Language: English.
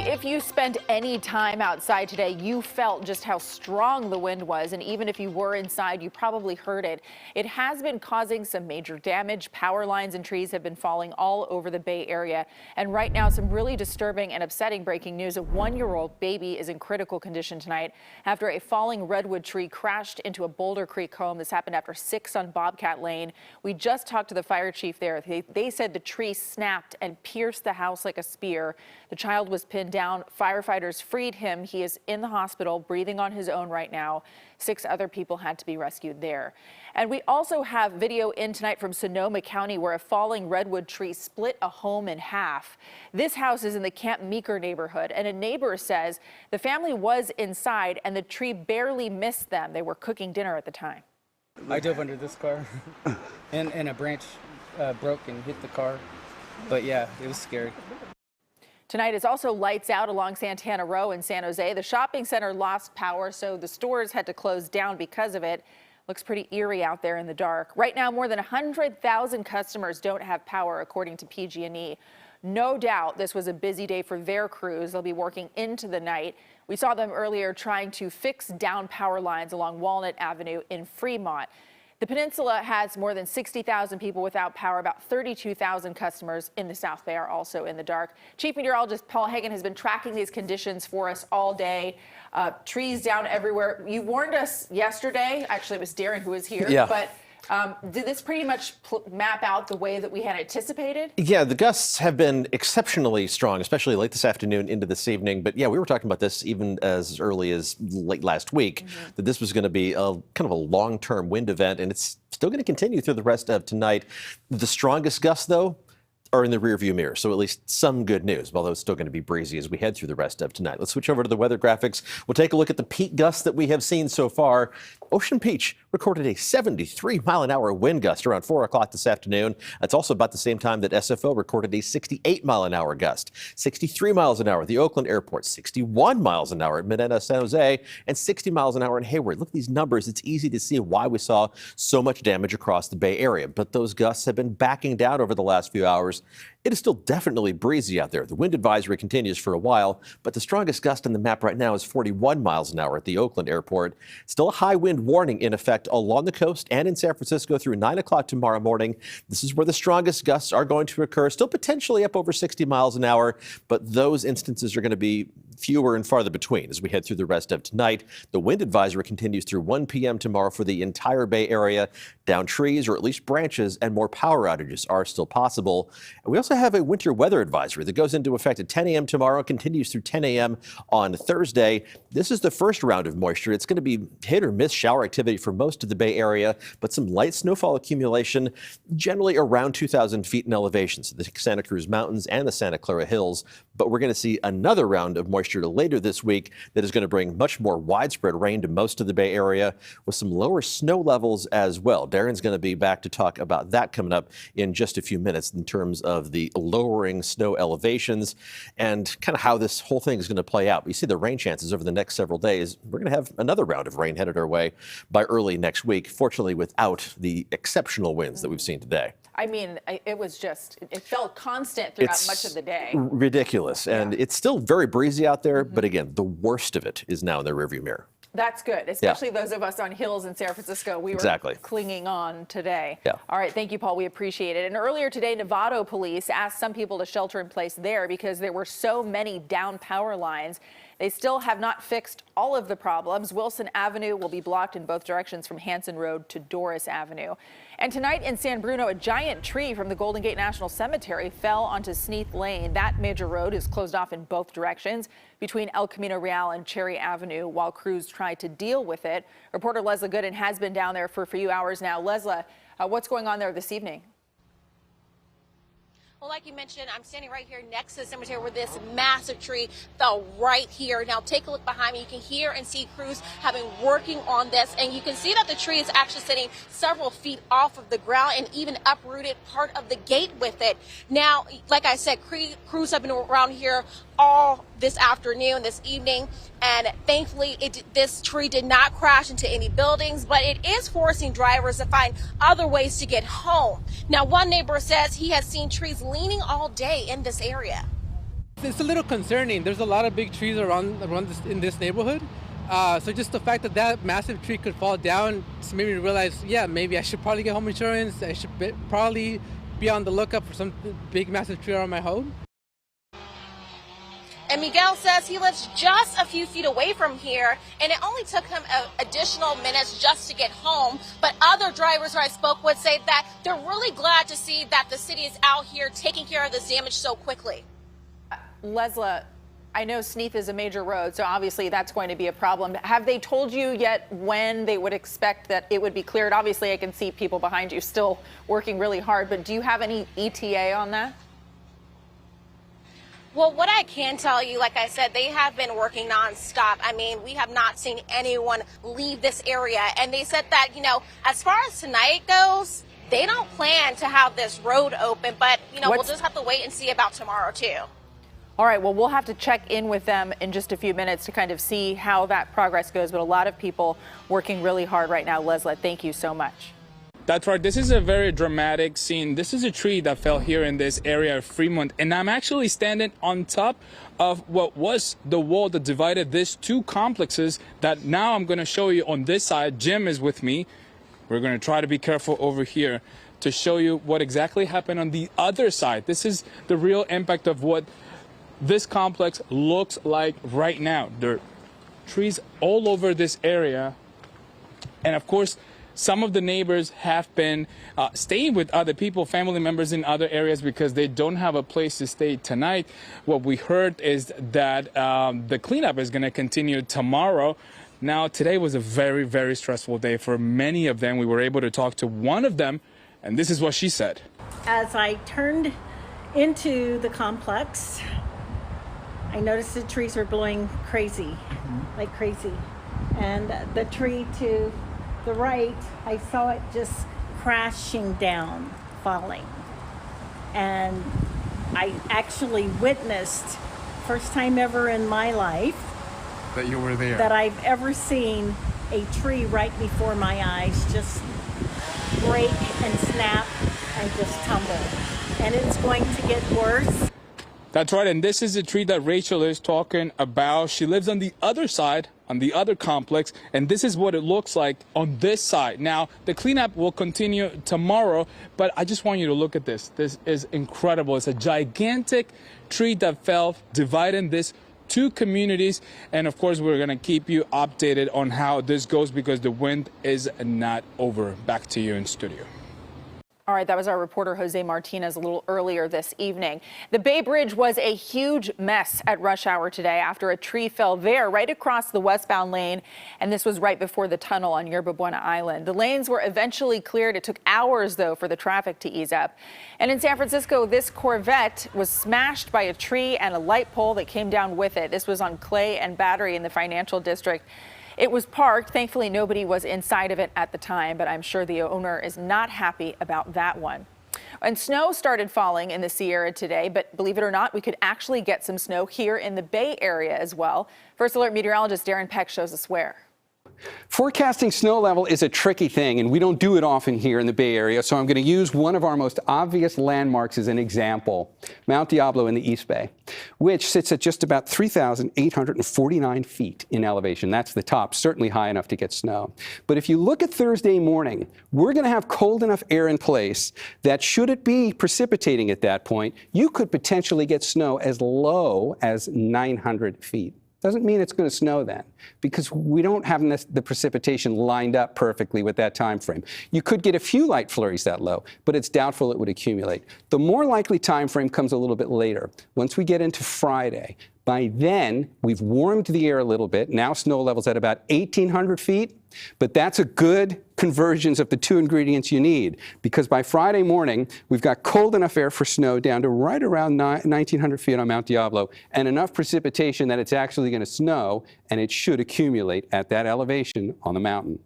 If you spent any time outside today, you felt just how strong the wind was. And even if you were inside, you probably heard it. It has been causing some major damage. Power lines and trees have been falling all over the Bay Area. And right now, some really disturbing and upsetting breaking news. A one-year-old baby is in critical condition tonight after a falling redwood tree crashed into a Boulder Creek home. This happened after 6 on Bobcat Lane. We just talked to the fire chief there. They said the tree snapped and pierced the house like a spear. The child was pinned down. Firefighters freed him. He is in the hospital, breathing on his own right now. 6 other people had to be rescued there. And we also have video in tonight from Sonoma County where a falling redwood tree split a home in half. This house is in the Camp Meeker neighborhood, and a neighbor says the family was inside and the tree barely missed them. They were cooking dinner at the time. I dove under this car and a branch broke and hit the car. But yeah, it was scary. Tonight is also lights out along Santana Row in San Jose. The shopping center lost power, so the stores had to close down because of it. Looks pretty eerie out there in the dark. Right now, more than 100,000 customers don't have power, according to PG&E. No doubt this was a busy day for their crews. They'll be working into the night. We saw them earlier trying to fix down power lines along Walnut Avenue in Fremont. The peninsula has more than 60,000 people without power. About 32,000 customers in the South Bay are also in the dark. Chief Meteorologist Paul Hagan has been tracking these conditions for us all day. Trees down everywhere. You warned us yesterday. Actually, it was Darren who was here. Yeah. But did this pretty much map out the way that we had anticipated? Yeah, the gusts have been exceptionally strong, especially late this afternoon into this evening. But yeah, we were talking about this even as early as late last week, that this was going to be a kind of a long-term wind event, and it's still going to continue through the rest of tonight. The strongest gusts, though, are in the rearview mirror, so at least some good news, although it's still going to be breezy as we head through the rest of tonight. Let's switch over to the weather graphics. We'll take a look at the peak gusts that we have seen so far. Ocean Beach recorded a 73-mile-an-hour wind gust around 4 o'clock this afternoon. That's also about the same time that SFO recorded a 68-mile-an-hour gust. 63 miles an hour at the Oakland Airport, 61 miles an hour at Medina, San Jose, and 60 miles an hour in Hayward. Look at these numbers. It's easy to see why we saw so much damage across the Bay Area, but those gusts have been backing down over the last few hours. It is still definitely breezy out there. The wind advisory continues for a while, but the strongest gust on the map right now is 41 miles an hour at the Oakland Airport. Still a high wind warning in effect along the coast and in San Francisco through 9 o'clock tomorrow morning. This is where the strongest gusts are going to occur, still potentially up over 60 miles an hour, but those instances are going to be fewer and farther between as we head through the rest of tonight. The wind advisory continues through 1 p.m. tomorrow for the entire Bay Area. Down trees or at least branches and more power outages are still possible. And we also have a winter weather advisory that goes into effect at 10 a.m. tomorrow, continues through 10 a.m. on Thursday. This is the first round of moisture. It's going to be hit or miss shower activity for most of the Bay Area, but some light snowfall accumulation generally around 2,000 feet in elevation, so the Santa Cruz Mountains and the Santa Clara Hills. But we're going to see another round of moisture later this week that is going to bring much more widespread rain to most of the Bay Area with some lower snow levels as well. Darren's going to be back to talk about that coming up in just a few minutes in terms of the lowering snow elevations and kind of how this whole thing is going to play out. We see the rain chances over the next several days. We're going to have another round of rain headed our way by early next week, fortunately without the exceptional winds that we've seen today. I mean, it was just, it felt constant throughout much of the day. Ridiculous. And it's still very breezy out there. But again, the worst of it is now in the rearview mirror. That's good, especially those of us on hills in San Francisco. We were clinging on today. Yeah. All right, thank you, Paul. We appreciate it. And earlier today, Novato police asked some people to shelter in place there because there were so many down power lines. They still have not fixed all of the problems. Wilson Avenue will be blocked in both directions from Hanson Road to Doris Avenue. And tonight in San Bruno, a giant tree from the Golden Gate National Cemetery fell onto Sneath Lane. That major road is closed off in both directions between El Camino Real and Cherry Avenue while crews try to deal with it. Reporter Leslie Gooden has been down there for a few hours now. Leslie, what's going on there this evening? Well, like you mentioned, I'm standing right here next to the cemetery where this massive tree fell right here. Now, take a look behind me. You can hear and see crews have been working on this, and you can see that the tree is actually sitting several feet off of the ground and even uprooted part of the gate with it. Now, like I said, crews have been around here all this afternoon, this evening, and thankfully this tree did not crash into any buildings, but it is forcing drivers to find other ways to get home. Now, one neighbor says he has seen trees leaning all day in this area. It's a little concerning. There's a lot of big trees around in this neighborhood. So just the fact that that massive tree could fall down just made me realize, yeah, maybe I should probably get home insurance. I should probably be on the lookout for some big massive tree around my home. And Miguel says he lives just a few feet away from here, and it only took him additional minutes just to get home. But other drivers who I spoke with say that they're really glad to see that the city is out here taking care of this damage so quickly. Lesla, I know Sneath is a major road, so obviously that's going to be a problem. Have they told you yet when they would expect that it would be cleared? Obviously, I can see people behind you still working really hard, but do you have any ETA on that? Well, what I can tell you, like I said, they have been working nonstop. I mean, we have not seen anyone leave this area. And they said that, you know, as far as tonight goes, they don't plan to have this road open. But, you know, we'll just have to wait and see about tomorrow, too. All right, well, we'll have to check in with them in just a few minutes to kind of see how that progress goes. But a lot of people working really hard right now. Leslie, thank you so much. That's right. This is a very dramatic scene. This is a tree that fell here in this area of Fremont, and I'm actually standing on top of what was the wall that divided these two complexes that now I'm going to show you on this side. Jim is with me. We're going to try to be careful over here to show you what exactly happened on the other side. This is the real impact of what this complex looks like right now. There are trees all over this area, and of course, some of the neighbors have been staying with other people, family members in other areas because they don't have a place to stay tonight. What we heard is that the cleanup is going to continue tomorrow. Now, today was a very, very stressful day for many of them. We were able to talk to one of them, and this is what she said. As I turned into the complex, I noticed the trees were blowing crazy, like crazy. And the tree to the right, I saw it just crashing down, falling. And I actually witnessed, first time ever in my life, that you were there, that I've ever seen a tree right before my eyes just break and snap and just tumble. And it's going to get worse. That's right, and this is the tree that Rachel is talking about. She lives on the other side, on the other complex, and this is what it looks like on this side. Now, the cleanup will continue tomorrow, but I just want you to look at this. This is incredible. It's a gigantic tree that fell, dividing this two communities, and of course, we're going to keep you updated on how this goes because the wind is not over. Back to you in studio. All right, that was our reporter Jose Martinez a little earlier this evening. The Bay Bridge was a huge mess at rush hour today after a tree fell there right across the westbound lane, and this was right before the tunnel on Yerba Buena Island. The lanes were eventually cleared. It took hours, though, for the traffic to ease up. And in San Francisco, this Corvette was smashed by a tree and a light pole that came down with it. This was on Clay and Battery in the Financial District. It was parked. Thankfully, nobody was inside of it at the time, but I'm sure the owner is not happy about that one. And snow started falling in the Sierra today, but believe it or not, we could actually get some snow here in the Bay Area as well. First Alert meteorologist Darren Peck shows us where. Forecasting snow level is a tricky thing, and we don't do it often here in the Bay Area, so I'm going to use one of our most obvious landmarks as an example, Mount Diablo in the East Bay, which sits at just about 3,849 feet in elevation. That's the top, certainly high enough to get snow. But if you look at Thursday morning, we're going to have cold enough air in place that should it be precipitating at that point, you could potentially get snow as low as 900 feet. Doesn't mean it's going to snow then, because we don't have the precipitation lined up perfectly with that time frame. You could get a few light flurries that low, but it's doubtful it would accumulate. The more likely time frame comes a little bit later. Once we get into Friday, by then, we've warmed the air a little bit. Now snow level's at about 1,800 feet, but that's a good convergence of the two ingredients you need, because by Friday morning, we've got cold enough air for snow down to right around 1,900 feet on Mount Diablo, and enough precipitation that it's actually going to snow, and it should accumulate at that elevation on the mountain.